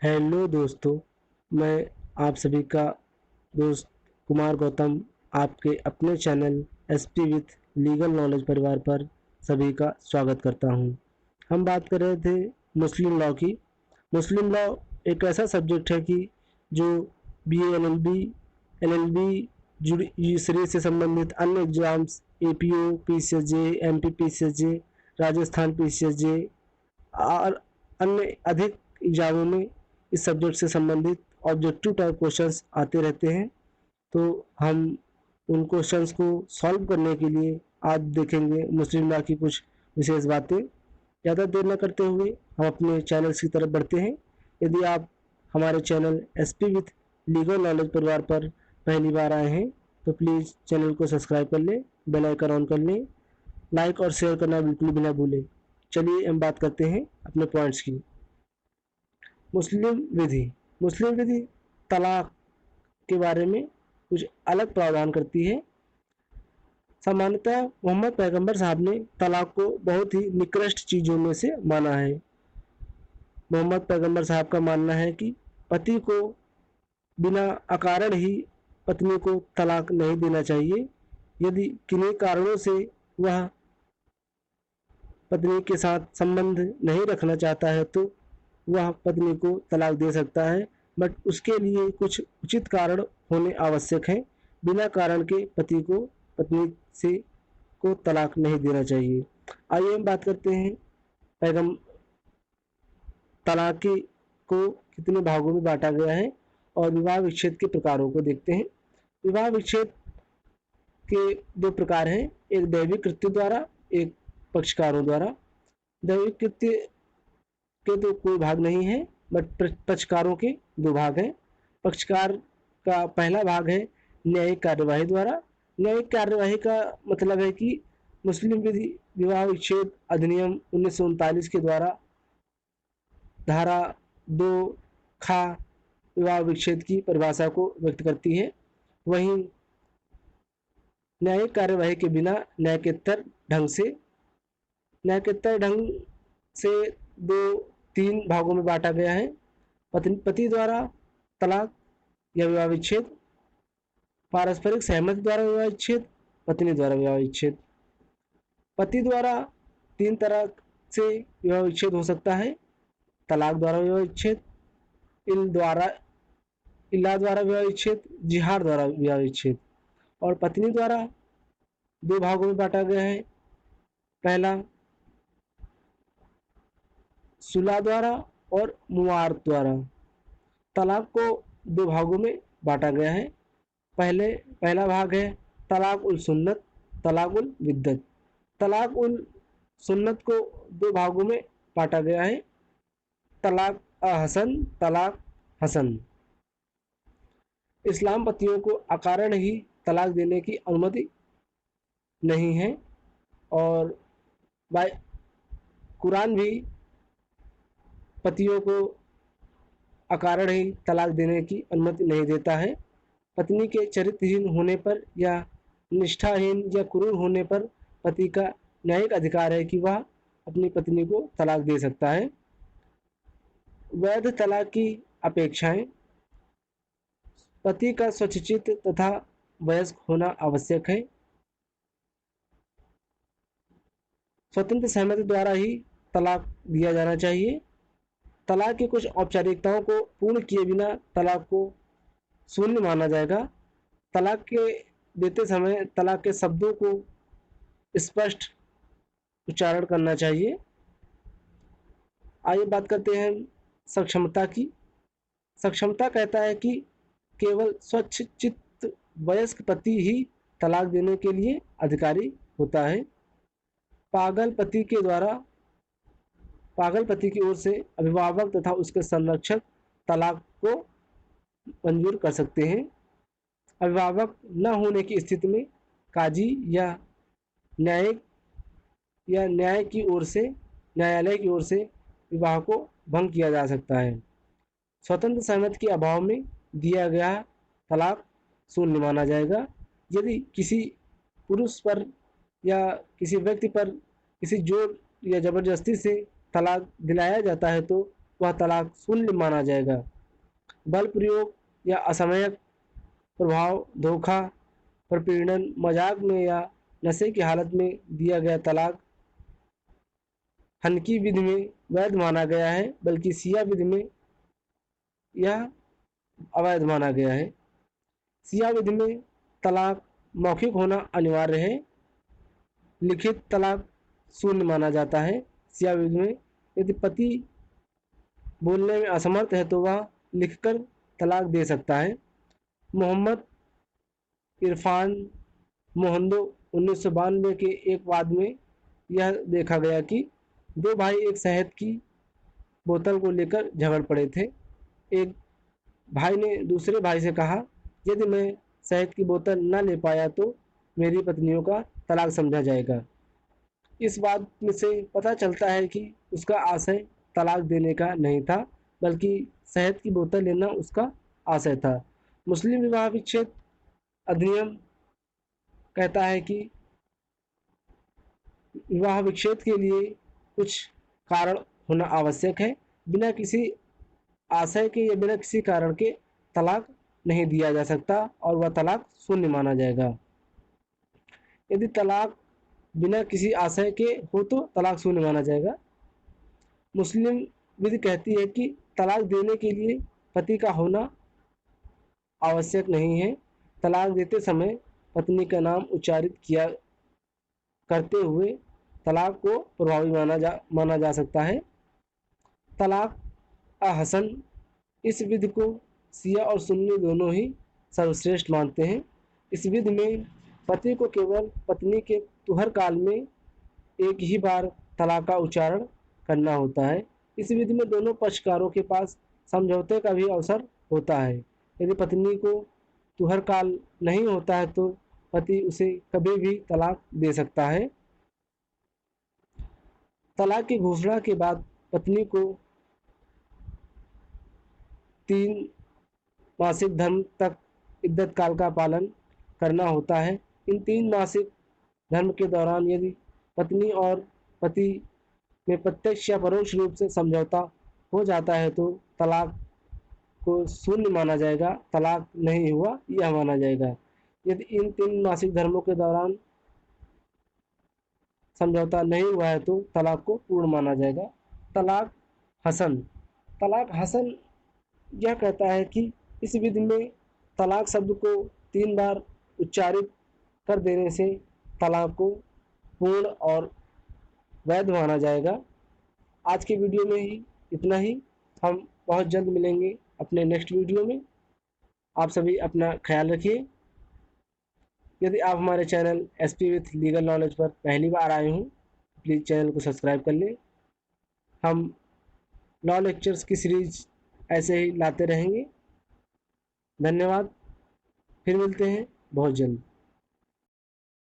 Hello दोस्तों, मैं आप सभी का दोस्त कुमार गौतम आपके अपने channel SP with legal knowledge परिवार पर सभी का स्वागत करता हूं। हम बात कर रहे थे मुस्लिम लॉ की। मुस्लिम लॉ एक ऐसा सब्जेक्ट है कि जो बीए एलएलबी जुडिशरी से संबंधित अन्य exams APO PCSJ MP PCSJ Rajasthan PCSJ और अन्य अधिक एग्जामों में इस सब्जेक्ट से संबंधित ऑब्जेक्टिव टाइप क्वेश्चंस आते रहते हैं। तो हम उन क्वेश्चंस को सॉल्व करने के लिए आज देखेंगे मुस्लिम लॉ की कुछ विशेष बातें। ज़्यादा देर न करते हुए हम अपने चैनल्स की तरफ बढ़ते हैं। यदि आप हमारे channel SP with legal knowledge परिवार पर पहली बार आए हैं तो प्लीज़ चैनल को सब्सक्राइब कर लें, बेल आइकन ऑन कर लें, लाइक और शेयर करना बिल्कुल भी ना भूलें। चलिए हम बात करते हैं अपने पॉइंट्स की। मुस्लिम विधि तलाक के बारे में कुछ अलग प्रावधान करती है। सामान्यतः मोहम्मद पैगंबर साहब ने तलाक को बहुत ही निकृष्ट चीज़ों में से माना है। मोहम्मद पैगंबर साहब का मानना है कि पति को बिना अकारण ही पत्नी को तलाक नहीं देना चाहिए। यदि किन्हीं कारणों से वह पत्नी के साथ संबंध नहीं रखना चाहता है तो वह पत्नी को तलाक दे सकता है, बट उसके लिए कुछ उचित कारण होने आवश्यक है। बिना कारण के पति को पत्नी से को तलाक नहीं देना चाहिए। आइए हम बात करते हैं पैगम तलाक को कितने भागों में बांटा गया है और विवाह विच्छेद के प्रकारों को देखते हैं। विवाह विच्छेद के दो प्रकार हैं, एक दैविक कृत्य द्वारा, एक पक्षकारों द्वारा। दैविक कृत्य के तो कोई भाग नहीं है, बट पक्षकारों के दो भाग हैं। पक्षकार का पहला भाग है न्यायिक कार्यवाही द्वारा। न्यायिक कार्यवाही का मतलब है कि मुस्लिम विवाह विच्छेद अधिनियम 1939 के द्वारा धारा 2 खा विवाह विच्छेद की परिभाषा को व्यक्त करती है। वहीं न्यायिक कार्यवाही के बिना न्यायोत्तर ढंग से दो तीन भागों में बांटा गया है। पति द्वारा तलाक या विवाह विच्छेद, पारस्परिक सहमति द्वारा विवाह विच्छेद, पत्नी द्वारा विवाह विच्छेद। पति द्वारा तीन तरह से विवाह विच्छेद हो सकता है: तलाक द्वारा विवाह विच्छेद, इल्ला द्वारा विवाह विच्छेद, जिहार द्वारा विवाह विच्छेद। और पत्नी द्वारा दो भागों में बांटा गया है। पहला सुलह द्वारा और मुआर द्वारा। तलाक को दो भागों में बांटा गया है। पहला भाग है तलाक उल सुन्नत, तलाक उल विद्दत। तलाक उल सुन्नत को दो भागों में बांटा गया है: तलाक हसन, तलाक हसन। इस्लाम पतियों को अकारण ही तलाक देने की अनुमति नहीं है और कुरान भी पतियों को अकारण ही तलाक देने की अनुमति नहीं देता है। पत्नी के चरित्रहीन होने पर या निष्ठाहीन या क्रूर होने पर पति का न्यायिक अधिकार है कि वह अपनी पत्नी को तलाक दे सकता है। वैध तलाक की अपेक्षाएं: पति का स्वचित तथा वयस्क होना आवश्यक है। स्वतंत्र सहमति द्वारा ही तलाक दिया जाना चाहिए। तलाक की कुछ औपचारिकताओं को पूर्ण किए बिना तलाक को शून्य माना जाएगा। तलाक के देते समय तलाक के शब्दों को स्पष्ट उच्चारण करना चाहिए। आइए बात करते हैं सक्षमता की। सक्षमता कहता है कि केवल स्वचित वयस्क पति ही तलाक देने के लिए अधिकारी होता है। पागल पति की ओर से अभिभावक तथा उसके संरक्षक तलाक को मंजूर कर सकते हैं। अभिभावक न होने की स्थिति में काजी या न्यायालय की ओर से विवाह को भंग किया जा सकता है। स्वतंत्र सहमति के अभाव में दिया गया तलाक शून्य माना जाएगा। यदि किसी पुरुष पर या किसी व्यक्ति पर किसी जोर या जबरदस्ती से तलाक दिलाया जाता है तो वह तलाक शून्य माना जाएगा। बल प्रयोग या असमयक प्रभाव, धोखा, प्रपीड़न, मजाक में या नशे की हालत में दिया गया तलाक हनकी विधि में वैध माना गया है, बल्कि शिया विधि में यह अवैध माना गया है। शिया विधि में तलाक मौखिक होना अनिवार्य है, लिखित तलाक शून्य माना जाता है। शिया विधि में यदि पति बोलने में असमर्थ है तो वह लिखकर तलाक दे सकता है। मोहम्मद इरफान मोहंदो 1992 के एक वाद में यह देखा गया कि दो भाई एक शहद की बोतल को लेकर झगड़ पड़े थे। एक भाई ने दूसरे भाई से कहा, यदि मैं शहद की बोतल न ले पाया तो मेरी पत्नियों का तलाक समझा जाएगा। इस बात में से पता चलता है कि उसका आशय तलाक देने का नहीं था, बल्कि शहद की बोतल लेना उसका आशय था। मुस्लिम विवाह विच्छेद अधिनियम कहता है कि विवाह विच्छेद के लिए कुछ कारण होना आवश्यक है। बिना किसी आशय के या बिना किसी कारण के तलाक नहीं दिया जा सकता और वह तलाक शून्य माना जाएगा। यदि तलाक बिना किसी आशय के हो तो तलाक शून्य माना जाएगा। मुस्लिम विधि कहती है कि तलाक देने के लिए पति का होना आवश्यक नहीं है। तलाक देते समय पत्नी का नाम उच्चारित किया करते हुए तलाक को प्रभावी माना जा सकता है। तलाक हसन, इस विधि को शिया और सुन्नी दोनों ही सर्वश्रेष्ठ मानते हैं। इस विधि में पति को केवल पत्नी के तुहर काल में एक ही बार तलाक का उच्चारण करना होता है। इस विधि में दोनों पक्षकारों के पास समझौते का भी अवसर होता है। यदि पत्नी को तुहर काल नहीं होता है तो पति उसे कभी भी तलाक दे सकता है। तलाक की घोषणा के बाद पत्नी को 3 मासिक धर्म तक इद्दत काल का पालन करना होता है। इन 3 मासिक धर्म के दौरान यदि पत्नी और पति में प्रत्यक्ष या परोक्ष रूप से समझौता हो जाता है तो तलाक को शून्य माना जाएगा, तलाक नहीं हुआ यह माना जाएगा। यदि इन 3 मासिक धर्मों के दौरान समझौता नहीं हुआ है तो तलाक को पूर्ण माना जाएगा। तलाक हसन, तलाक हसन यह कहता है कि इस विधि में तलाक शब्द को 3 बार उच्चारित कर देने से तलाक को पूर्ण और वैध माना जाएगा। आज के वीडियो में ही इतना ही। हम बहुत जल्द मिलेंगे अपने नेक्स्ट वीडियो में। आप सभी अपना ख्याल रखिए। यदि आप हमारे channel SP with legal knowledge पर पहली बार आए हों, प्लीज़ चैनल को सब्सक्राइब कर लें। हम लॉ लेक्चर्स की सीरीज ऐसे ही लाते रहेंगे। धन्यवाद। फिर मिलते हैं बहुत जल्द।